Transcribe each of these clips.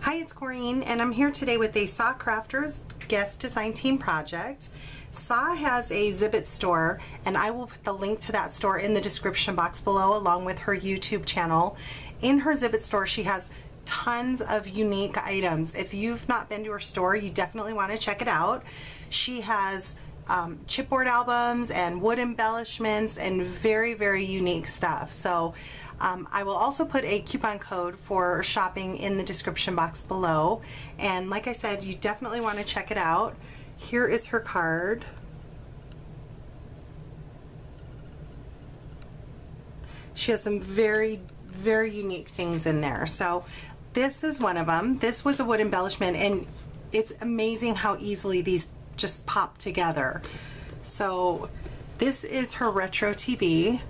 Hi, it's Corinne, and I'm here today with a SaCrafter's Guest Design Team project. Sa has a Zibbit store, and I will put the link to that store in the description box below, along with her YouTube channel. In her Zibbit store, she has tons of unique items. If you've not been to her store, you definitely want to check it out. She has chipboard albums and wood embellishments and very, very unique stuff. So I will also put a coupon code for shopping in the description box below. And like I said, you definitely want to check it out. Here is her card. She has some very, very unique things in there. So this is one of them. This was a wood embellishment, and it's amazing how easily these just pop together. So this is her retro TV,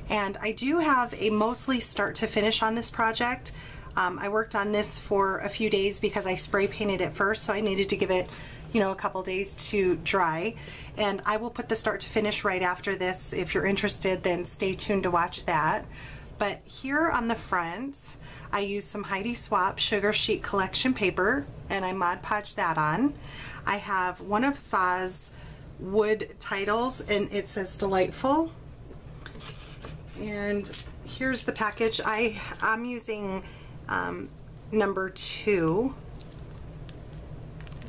and I do have a mostly start to finish on this project. I worked on this for a few days because I spray painted it first, so I needed to give it, you know, a couple days to dry. And I will put the start to finish right after this. If you're interested, then stay tuned to watch that. But here on the front, I used some Heidi Swapp Sugar Sheet Collection paper, and I Mod Podged that on. I have one of Sa's wood titles, and it says Delightful. And here's the package. I'm using number 2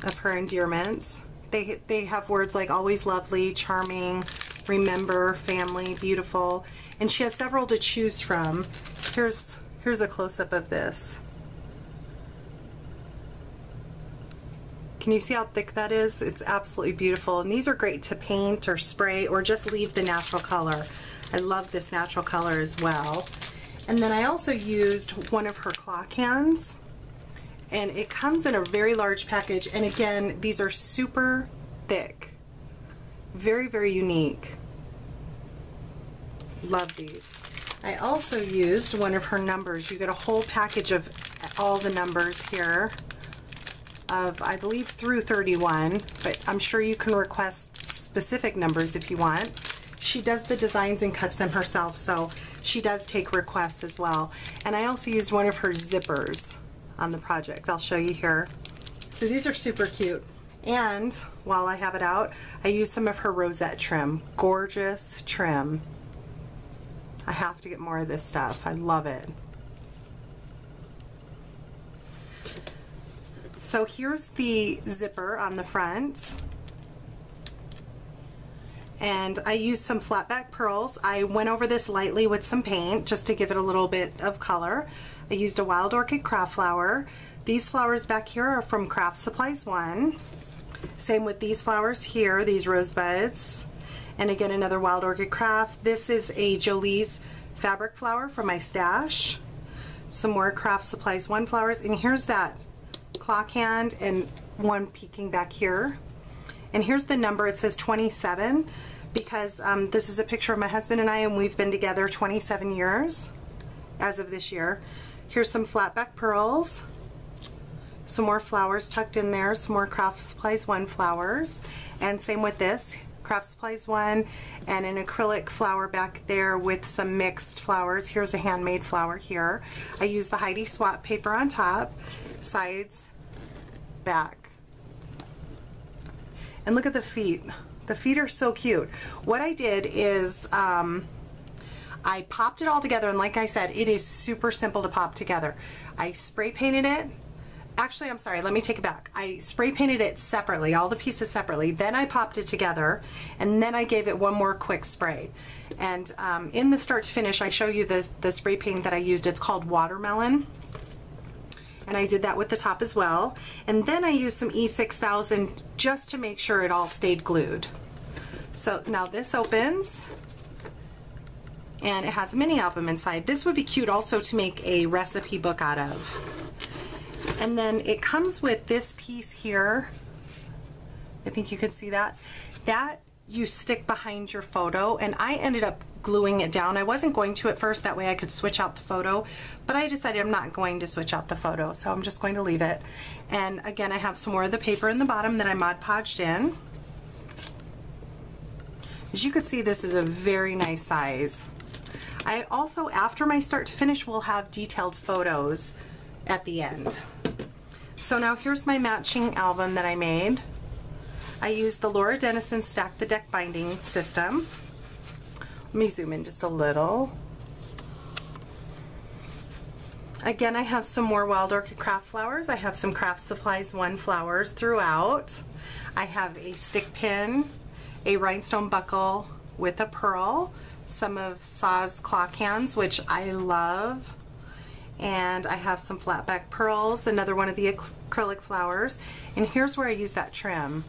of her endearments. They have words like always lovely, charming, remember, family, beautiful, and she has several to choose from. Here's a close-up of this. Can you see how thick that is? It's absolutely beautiful, and these are great to paint or spray or just leave the natural color. I love this natural color as well. And then I also used one of her claw cans, and it comes in a very large package, and again, these are super thick. Very, very unique. Love these. I also used one of her numbers. You get a whole package of all the numbers here of, I believe, through 31, but I'm sure you can request specific numbers if you want. She does the designs and cuts them herself, so she does take requests as well. And I also used one of her zippers on the project. I'll show you here. So these are super cute. And while I have it out, I used some of her rosette trim. Gorgeous trim. I have to get more of this stuff. I love it. So here's the zipper on the front. And I used some flat back pearls. I went over this lightly with some paint just to give it a little bit of color. I used a wild orchid craft flower. These flowers back here are from Craft Supplies 1. Same with these flowers here, these rosebuds. And again, another wild orchid craft. This is a Jolie's fabric flower from my stash. Some more Craft Supplies 1 flowers. And here's that clock hand and one peeking back here. And here's the number. It says 27 because this is a picture of my husband and I, and we've been together 27 years as of this year. Here's some flat back pearls, some more flowers tucked in there, some more Craft Supplies 1 flowers, and same with this, Craft Supplies 1, and an acrylic flower back there with some mixed flowers. Here's a handmade flower here. I used the Heidi Swapp paper on top, sides, back. And look at the feet. The feet are so cute. What I did is I popped it all together, and like I said, it is super simple to pop together. I spray painted it. Actually, I'm sorry, let me take it back. I spray painted it separately, all the pieces separately, then I popped it together, and then I gave it one more quick spray. And in the start to finish, I show you the spray paint that I used. It's called Watermelon. And I did that with the top as well. And then I used some E6000 just to make sure it all stayed glued. So now this opens, and it has a mini album inside. This would be cute also to make a recipe book out of. And then it comes with this piece here. I think you can see that. That you stick behind your photo, and I ended up gluing it down. I wasn't going to at first, that way I could switch out the photo, but I decided I'm not going to switch out the photo, so I'm just going to leave it. And again, I have some more of the paper in the bottom that I Mod Podged in. As you can see, this is a very nice size. I also, after my start to finish, will have detailed photos at the end. So now here's my matching album that I made. I used the Laura Dennison Stack the Deck binding system. Let me zoom in just a little. Again, I have some more Wild Orchid craft flowers. I have some Craft Supplies 1 flowers throughout. I have a stick pin, a rhinestone buckle with a pearl, some of Sa's claw cans, which I love, and I have some flatback pearls, another one of the acrylic flowers, and here's where I use that trim.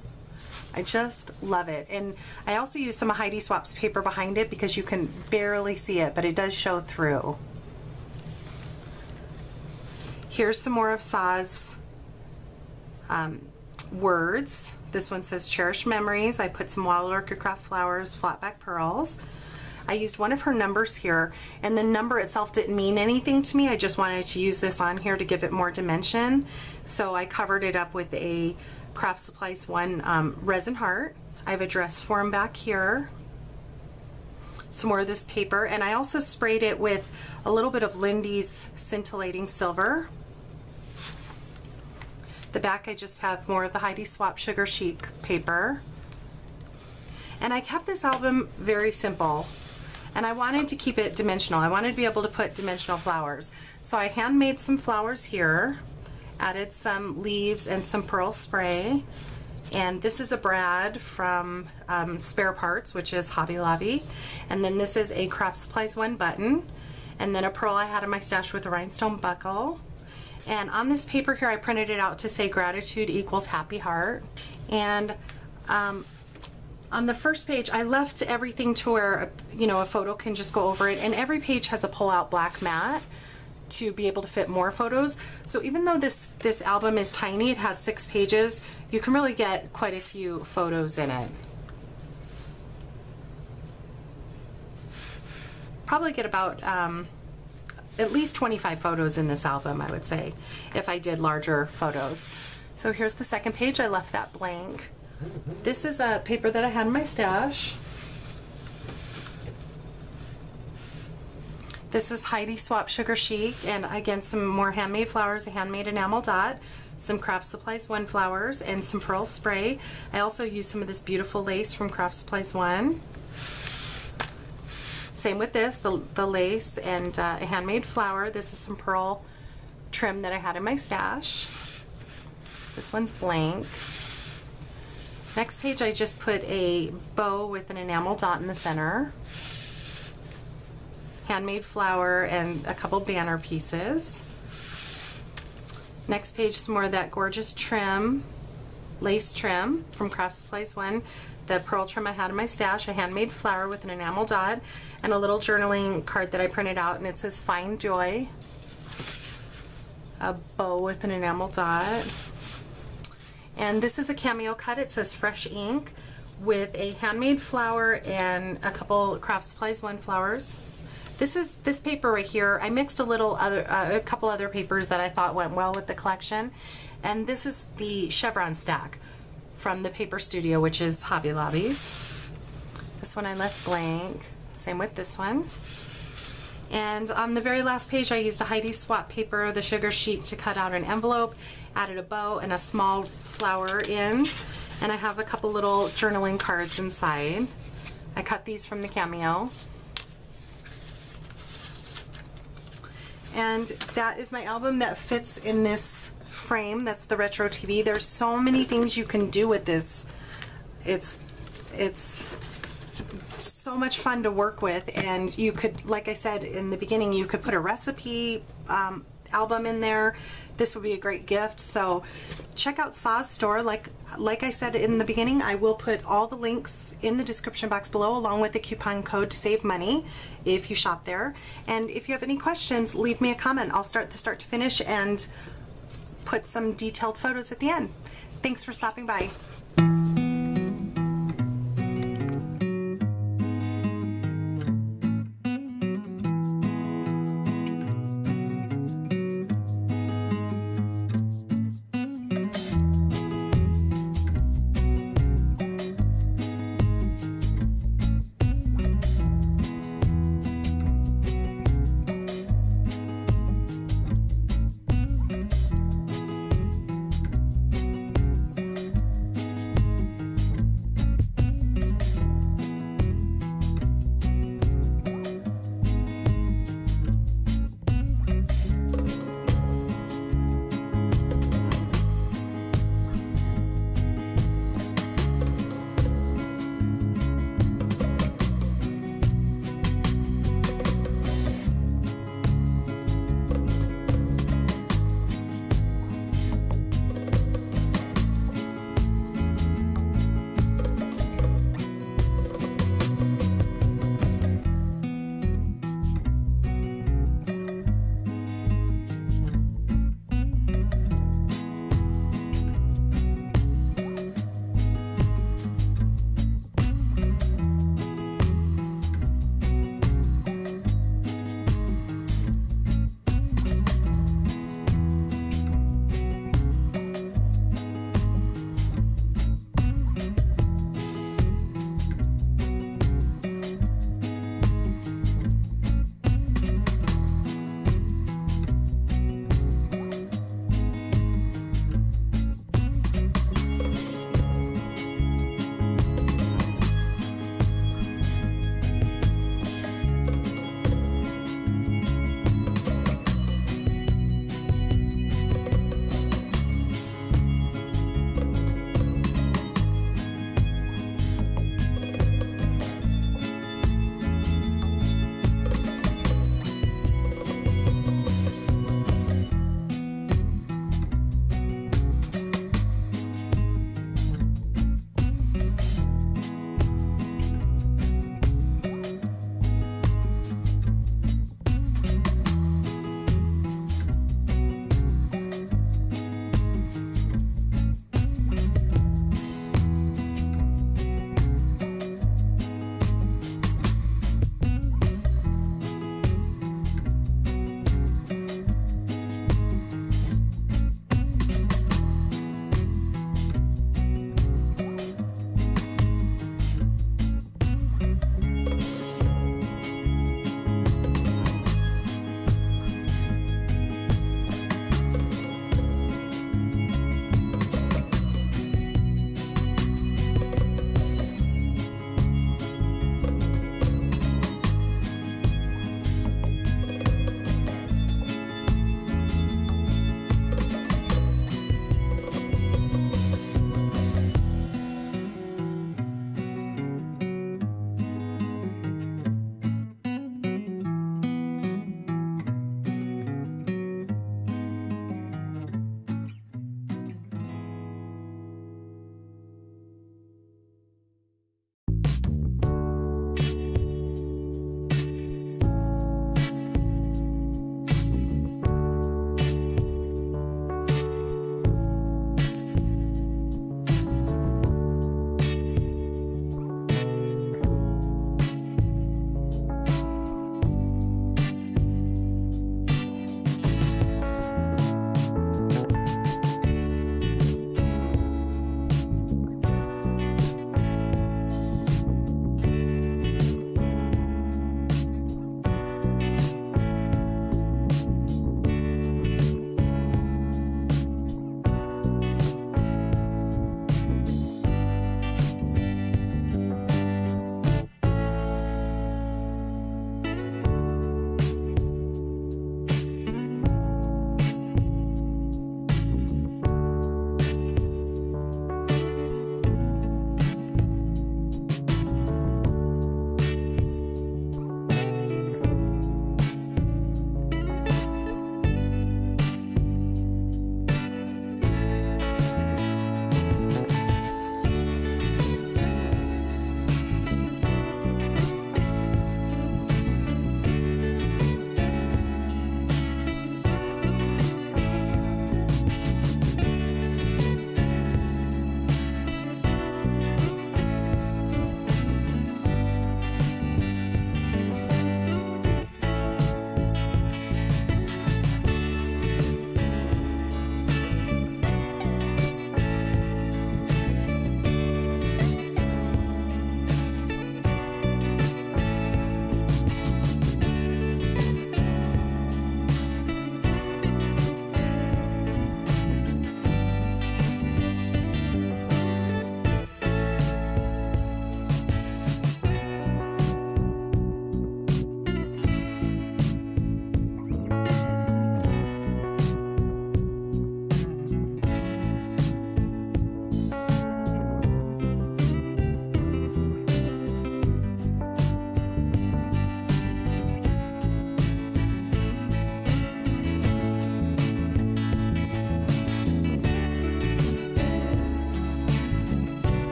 I just love it. And I also use some of Heidi Swap's paper behind it because you can barely see it, but it does show through. Here's some more of Sa's words. This one says cherished memories. I put some Wild Orchid craft flowers, flatback pearls. I used one of her numbers here, and the number itself didn't mean anything to me. I just wanted to use this on here to give it more dimension. So I covered it up with a Craft Supplies 1 resin heart. I have a dress form back here. Some more of this paper, and I also sprayed it with a little bit of Lindy's Scintillating Silver. The back I just have more of the Heidi Swap Sugar Chic paper. And I kept this album very simple, and I wanted to keep it dimensional. I wanted to be able to put dimensional flowers. So I handmade some flowers here, added some leaves and some pearl spray. And this is a brad from Spare Parts, which is Hobby Lobby. And then this is a Craft Supplies 1 button. And then a pearl I had in my stash with a rhinestone buckle. And on this paper here, I printed it out to say gratitude equals happy heart. And on the first page, I left everything to where, you know, a photo can just go over it. And every page has a pull-out black mat to be able to fit more photos. So even though this album is tiny, it has 6 pages, you can really get quite a few photos in it. Probably get about at least 25 photos in this album, I would say, if I did larger photos. So here's the second page. I left that blank. This is a paper that I had in my stash. This is Heidi Swap Sugar Chic, and again some more handmade flowers, a handmade enamel dot, some Craft Supplies 1 flowers, and some pearl spray. I also used some of this beautiful lace from Craft Supplies 1. Same with this, the lace and a handmade flower. This is some pearl trim that I had in my stash. This one's blank. Next page I just put a bow with an enamel dot in the center. Handmade flower and a couple banner pieces. Next page, some more of that gorgeous trim, lace trim from Craft Supplies 1. The pearl trim I had in my stash, a handmade flower with an enamel dot, and a little journaling card that I printed out, and it says Find Joy. A bow with an enamel dot. And this is a cameo cut. It says Fresh Ink with a handmade flower and a couple Craft Supplies 1 flowers. This paper right here, I mixed a couple other papers that I thought went well with the collection, and this is the chevron stack from the Paper Studio, which is Hobby Lobby's. This one I left blank. Same with this one. And on the very last page, I used a Heidi Swap paper, the Sugar Chic, to cut out an envelope, added a bow and a small flower in, and I have a couple little journaling cards inside. I cut these from the Cameo. And that is my album that fits in this frame. That's the retro TV. There's so many things you can do with this. It's so much fun to work with, and you could, like I said in the beginning, you could put a recipe album in there. This would be a great gift. So check out Sa's store. Like I said in the beginning, I will put all the links in the description box below, along with the coupon code to save money if you shop there. And if you have any questions, leave me a comment. I'll start to finish and put some detailed photos at the end. Thanks for stopping by.